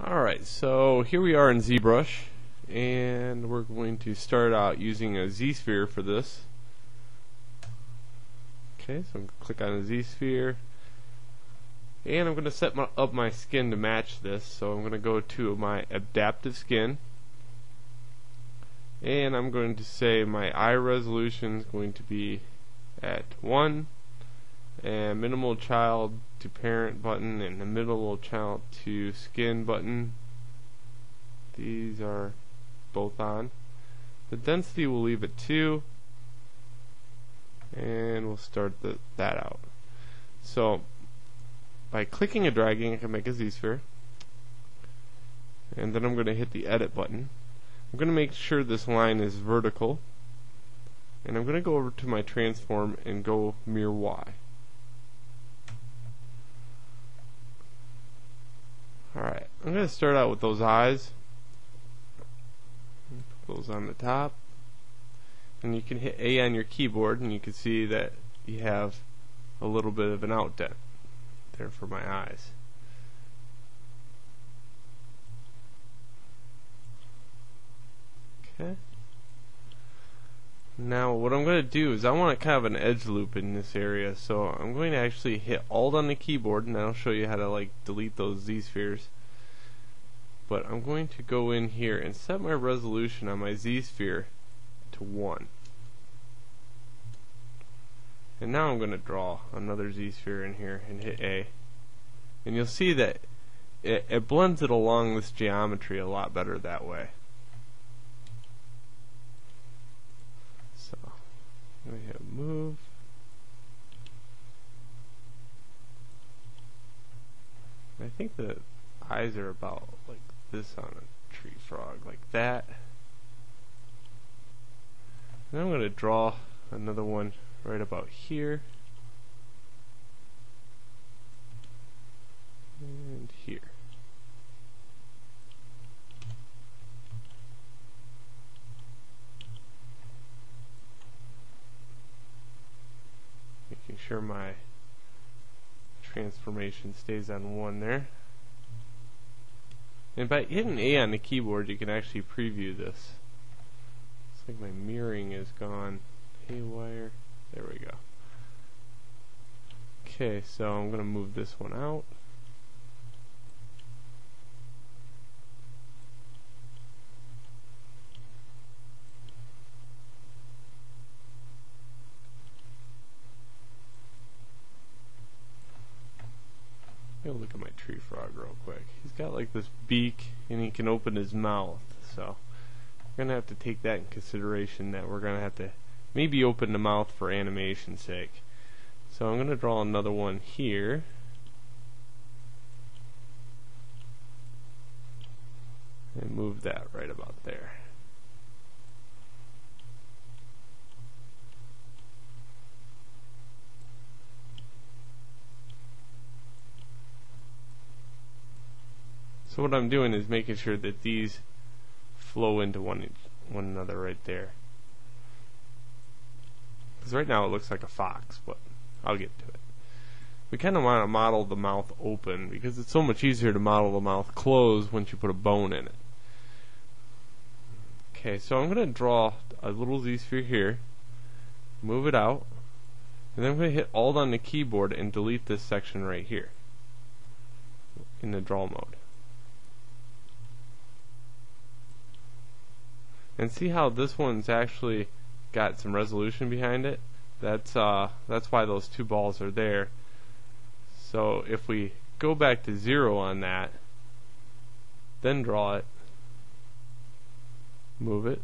Alright, so here we are in Zbrush, and we're going to start out using a Z-sphere for this. Okay, so I'm going to click on a Z-sphere, and I'm going to set up my skin to match this. So I'm going to go to my adaptive skin, and I'm going to say my eye resolution is going to be at 1, and minimal child to parent button and the minimal child to skin button, these are both on. The density we'll leave at 2, and we'll start that out. So by clicking and dragging, I can make a Z-sphere, and then I'm going to hit the edit button. I'm going to make sure this line is vertical, and I'm going to go over to my transform and go mirror Y. Alright, I'm going to start out with those eyes. Put those on the top. And you can hit A on your keyboard and you can see that you have a little bit of an outdent there for my eyes. Okay. Now what I'm going to do is I want kind of an edge loop in this area, so I'm going to actually hit Alt on the keyboard, and I'll show you how to delete those Z-spheres. But I'm going to go in here and set my resolution on my Z-sphere to 1. And now I'm going to draw another Z-sphere in here and hit A. And you'll see that it blends it along this geometry a lot better that way. So I'm going to hit move. I think the eyes are about like this on a tree frog, like that. And I'm going to draw another one right about here and here. Making sure my transformation stays on 1 there. And by hitting A on the keyboard, you can actually preview this. Looks like my mirroring is gone haywire. There we go. Okay, so I'm going to move this one out. Maybe look at my tree frog real quick. He's got like this beak and he can open his mouth, so we're gonna have to take that in consideration, that we're gonna have to maybe open the mouth for animation's sake. So I'm gonna draw another one here. And move that right about there. So what I'm doing is making sure that these flow into one another right there. Because right now it looks like a fox, but I'll get to it. We kind of want to model the mouth open because it's so much easier to model the mouth closed once you put a bone in it. Okay, so I'm going to draw a little Z-sphere here, move it out, and then I'm going to hit Alt on the keyboard and delete this section right here in the draw mode. And see how this one's actually got some resolution behind it? That's why those 2 balls are there. So if we go back to 0 on that, then draw it, move it,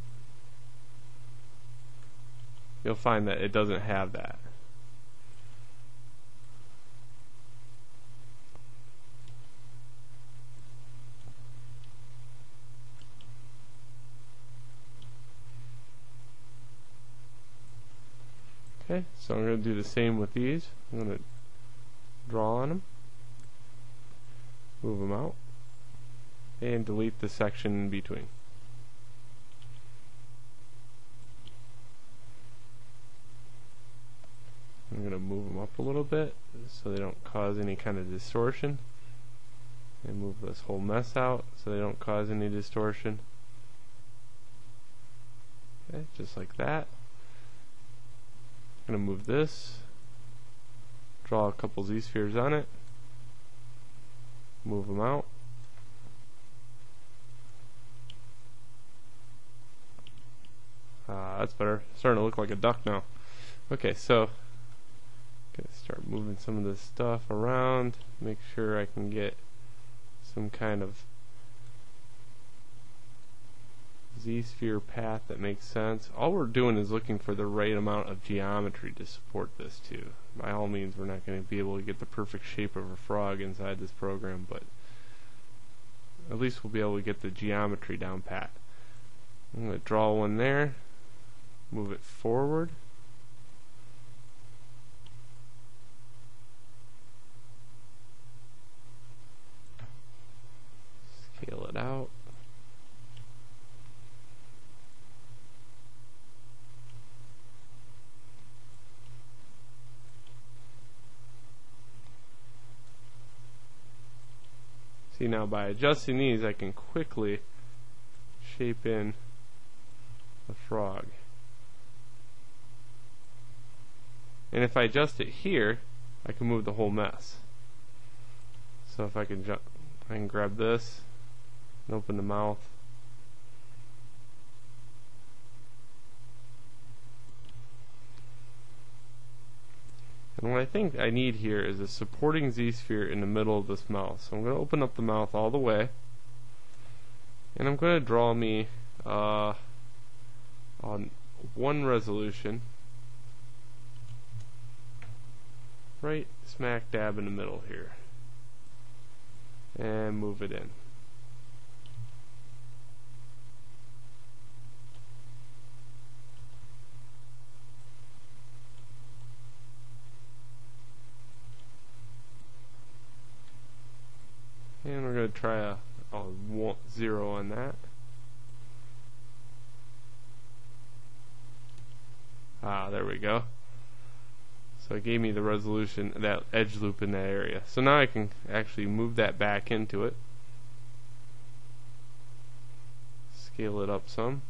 you'll find that it doesn't have that. Okay, so I'm going to do the same with these. I'm going to draw on them, move them out, and delete the section in between. I'm going to move them up a little bit so they don't cause any kind of distortion. and move this whole mess out so they don't cause any distortion. Okay, just like that. I'm going to move this, draw a couple Z-spheres on it, move them out. That's better. It's starting to look like a duck now. Okay, so I'm going to start moving some of this stuff around, make sure I can get some kind of Z-sphere path that makes sense. All we're doing is looking for the right amount of geometry to support this too. By all means, we're not going to be able to get the perfect shape of a frog inside this program, but at least we'll be able to get the geometry down pat. I'm going to draw one there, move it forward. Scale it out. See, now by adjusting these, I can quickly shape in the frog. And if I adjust it here, I can move the whole mess. So if I can grab this and open the mouth. And what I think I need here is a supporting Z-sphere in the middle of this mouth. So I'm going to open up the mouth all the way, and I'm going to draw me on one resolution right smack dab in the middle here, and move it in. And we're going to try a 0 on that. There we go. So it gave me the resolution, that edge loop in that area. So now I can actually move that back into it. Scale it up some.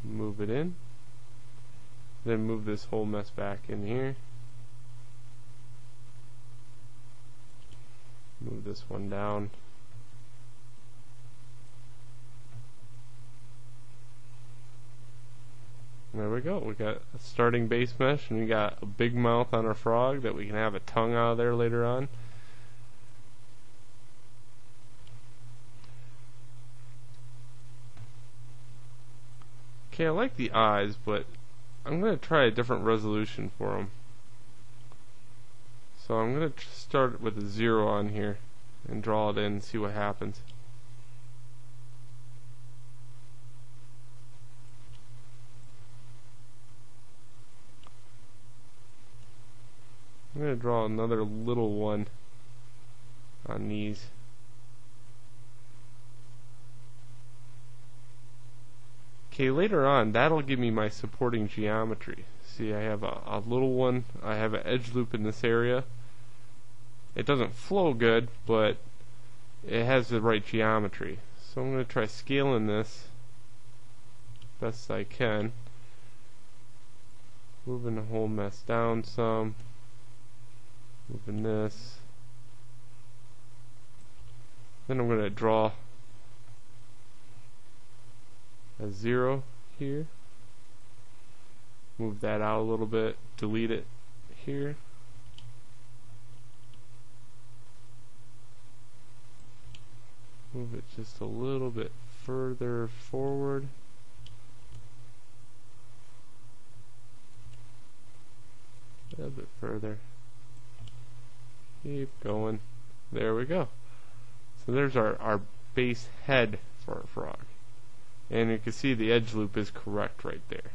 Move it in. Then move this whole mess back in here. Move this one down. There we go. We got a starting base mesh, and we got a big mouth on our frog that we can have a tongue out of there later on. Okay, I like the eyes, but I'm going to try a different resolution for them. So I'm going to start with a 0 on here and draw it in and see what happens. I'm going to draw another little one on these. Okay, later on, that'll give me my supporting geometry. See, I have a little one. I have an edge loop in this area. It doesn't flow good, but it has the right geometry. So I'm going to try scaling this best I can. Moving the whole mess down some. Moving this. Then I'm going to draw a 0 here. Move that out a little bit. Delete it here. Move it just a little bit further forward. A little bit further. Keep going. There we go. So there's our base head for our frog. And you can see the edge loop is correct right there.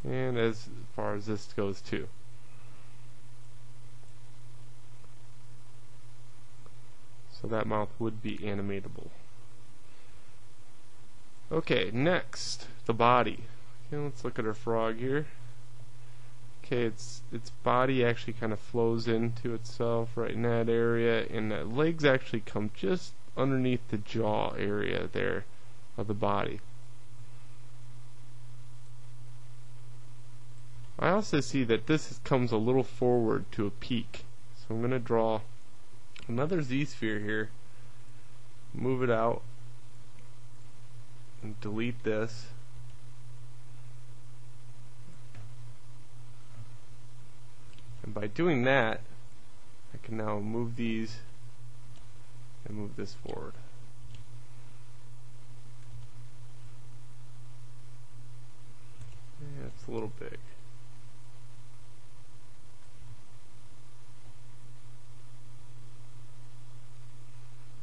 And as far as this goes too. So that mouth would be animatable. Okay, next, the body. Okay, let's look at our frog here. Okay, its body actually kind of flows into itself right in that area, and the legs actually come just underneath the jaw area there of the body. I also see that this comes a little forward to a peak, so I'm going to draw another Z-sphere here, move it out, and delete this. And by doing that, I can now move these and move this forward. Yeah, it's a little big.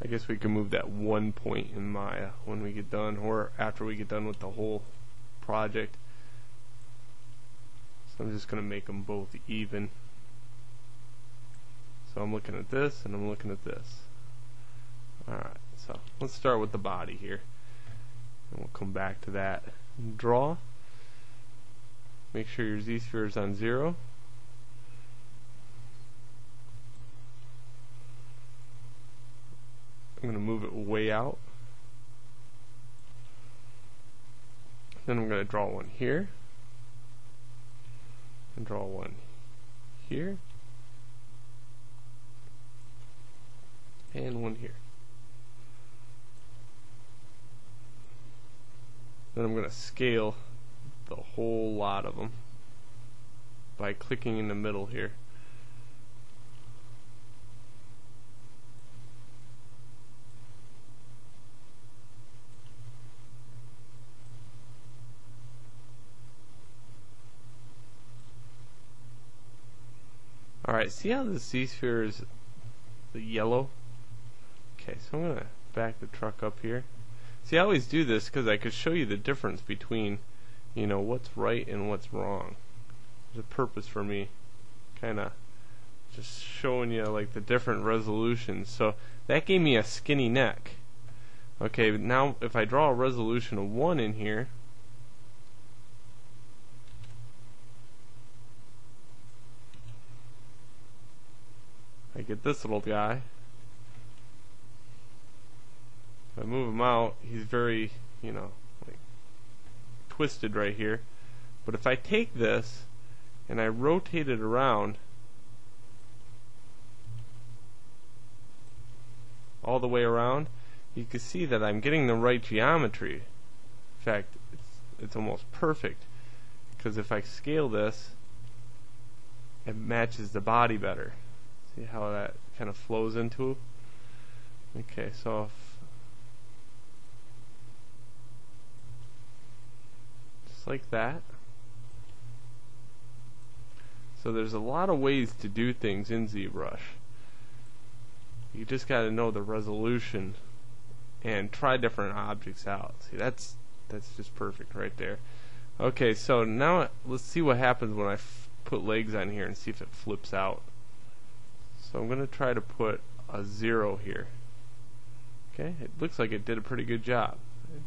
I guess we can move that one point in Maya when we get done, or after we get done with the whole project. So I'm just going to make them both even. So I'm looking at this and I'm looking at this. Alright, so let's start with the body here. And we'll come back to that. Draw. Make sure your Z-sphere is on 0. I'm going to move it way out. Then I'm going to draw one here. And draw one here. And one here. Then I'm going to scale the whole lot of them by clicking in the middle here. Alright, see how the Z-sphere is the yellow? Okay, so I'm going to back the truck up here. See, I always do this because I could show you the difference between, you know, what's right and what's wrong. There's a purpose for me kind of just showing you like the different resolutions. So that gave me a skinny neck. Okay, but now if I draw a resolution of 1 in here, I get this little guy. If I move him out, he's very, you know, like twisted right here. But if I take this and I rotate it around all the way around, you can see that I'm getting the right geometry. In fact, it's almost perfect, because if I scale this, it matches the body better. See how that kind of flows into? Okay, so just like that. So there's a lot of ways to do things in ZBrush. You just got to know the resolution and try different objects out. See, that's just perfect right there. Okay, so now let's see what happens when I put legs on here and see if it flips out. So I'm going to try to put a 0 here. Okay, it looks like it did a pretty good job.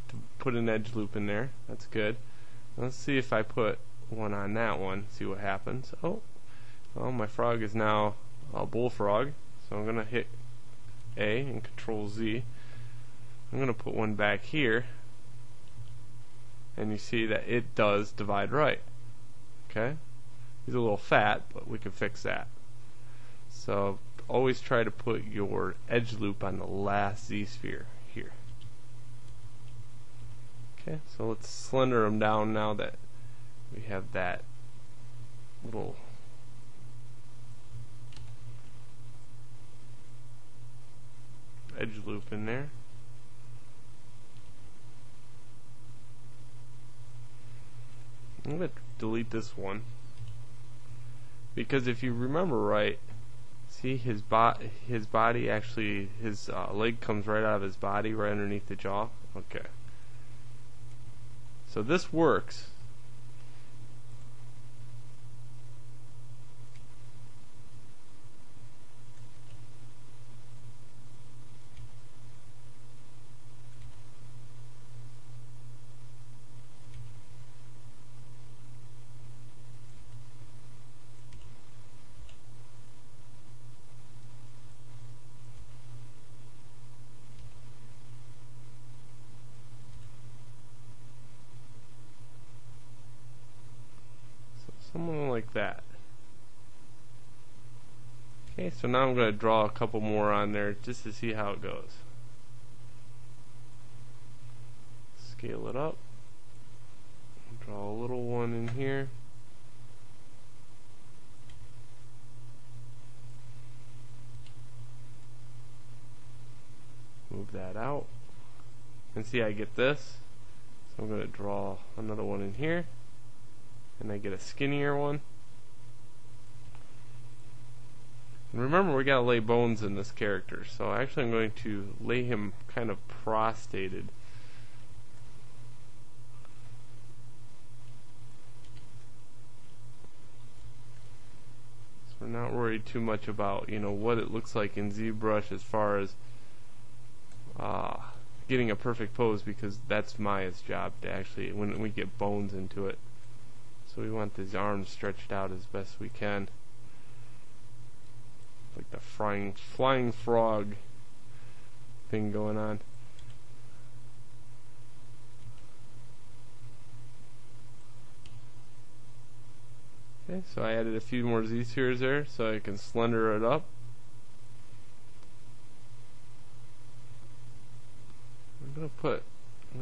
To put an edge loop in there, that's good. Let's see if I put one on that one, see what happens. Oh, well, my frog is now a bullfrog, so I'm going to hit A and Control Z. I'm going to put one back here, and you see that it does divide right. Okay, he's a little fat, but we can fix that. So always try to put your edge loop on the last Z-sphere here. Okay, so let's slender them down now that we have that little edge loop in there. I'm going to delete this one, because if you remember right, see his body actually, his leg comes right out of his body, right underneath the jaw. Okay. So this works. Something like that. Okay, so now I'm going to draw a couple more on there just to see how it goes. Scale it up. Draw a little one in here. Move that out. And see, I get this. So I'm going to draw another one in here. And I get a skinnier one. And remember, we got to lay bones in this character. So actually I'm going to lay him kind of prostrated. So we're not worried too much about, what it looks like in ZBrush as far as getting a perfect pose, because that's Maya's job to actually, when we get bones into it. So we want these arms stretched out as best we can, like the flying frog thing going on. Okay, so I added a few more Z-spheres there so I can slender it up. I'm gonna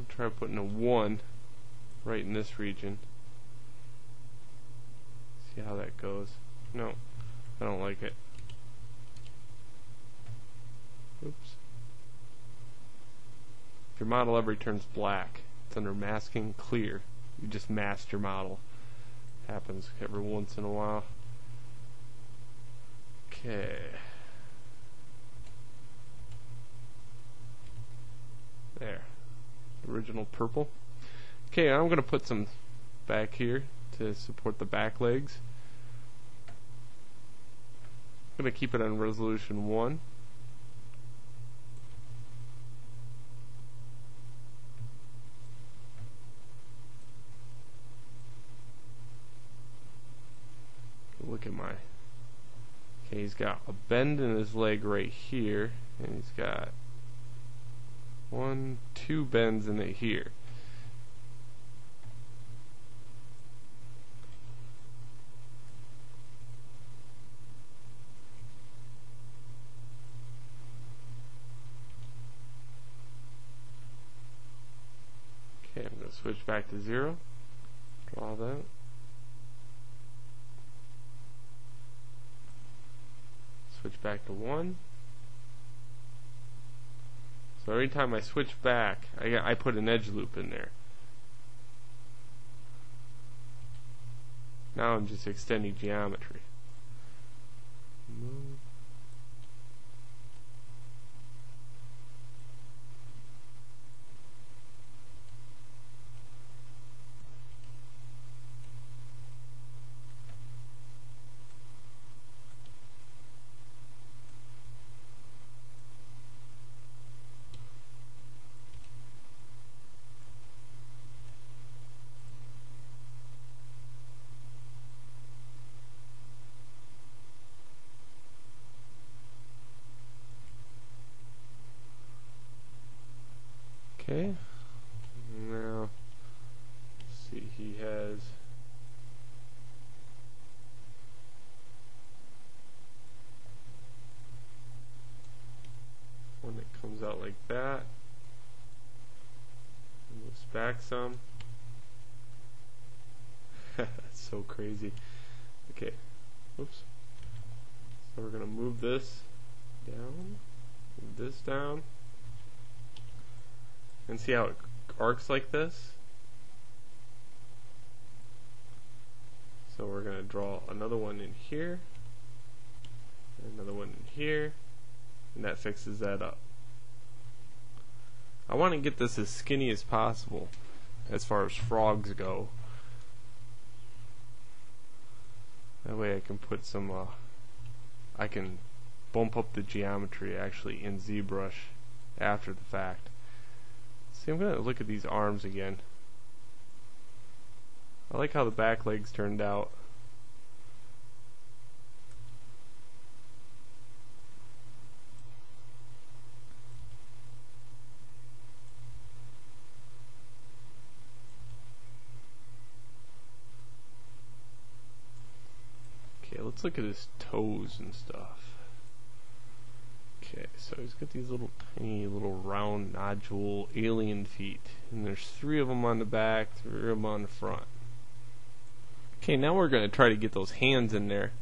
try putting a 1 right in this region. See how that goes. No, I don't like it. Oops. If your model ever turns black, it's under masking clear. You just masked your model. Happens every once in a while. Okay. There. Original purple. Okay, I'm going to put some back here to support the back legs. I'm going to keep it on resolution 1. Look at my... Okay, he's got a bend in his leg right here, and he's got 2 bends in it here. Okay, I'm going to switch back to 0. Draw that. Switch back to 1. So every time I switch back, I put an edge loop in there. Now I'm just extending geometry. Move. Okay, now let's see, he has one that comes out like that, moves back some. That's so crazy. Okay, oops. So we're going to move this down, move this down. And see how it arcs like this? So we're going to draw another one in here, another one in here, and that fixes that up. I want to get this as skinny as possible as far as frogs go. That way I can put some, I can bump up the geometry actually in ZBrush after the fact. See, I'm going to look at these arms again. I like how the back legs turned out. let's look at his toes and stuff. Okay, so he's got these little tiny little round nodule alien feet, and there's 3 of them on the back, 3 of them on the front. Okay, now we're going to try to get those hands in there.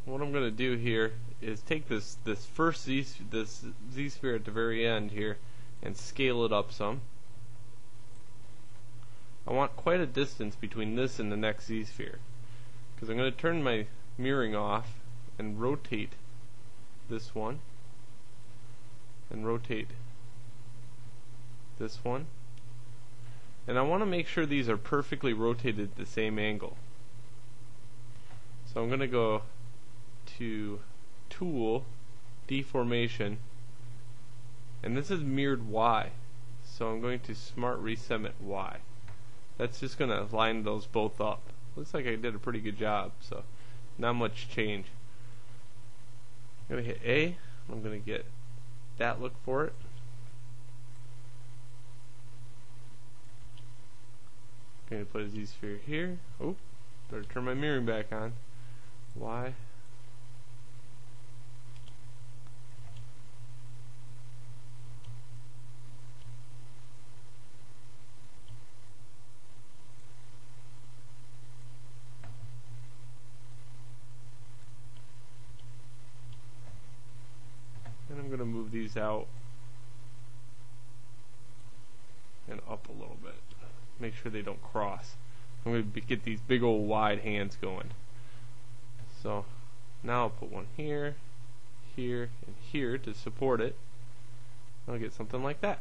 What I'm going to do here is take this first Z-sphere at the very end here and scale it up some. I want quite a distance between this and the next Z-sphere, because I'm going to turn my mirroring off and rotate this one and rotate this one, and I want to make sure these are perfectly rotated at the same angle. So I'm going to go to Tool, Deformation, and this is mirrored Y, so I'm going to Smart Reset Y. That's just going to line those both up. Looks like I did a pretty good job, so not much change. I'm going to hit A. I'm going to get that look for it. I'm going to put a Z-sphere here. Oh, better turn my mirroring back on. Y. And I'm going to move these out and up a little bit. Make sure they don't cross. I'm going to get these big old wide hands going. So now I'll put one here, here, and here to support it. I'll get something like that.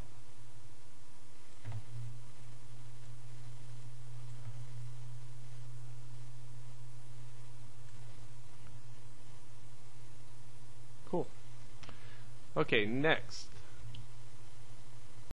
Cool. Okay, next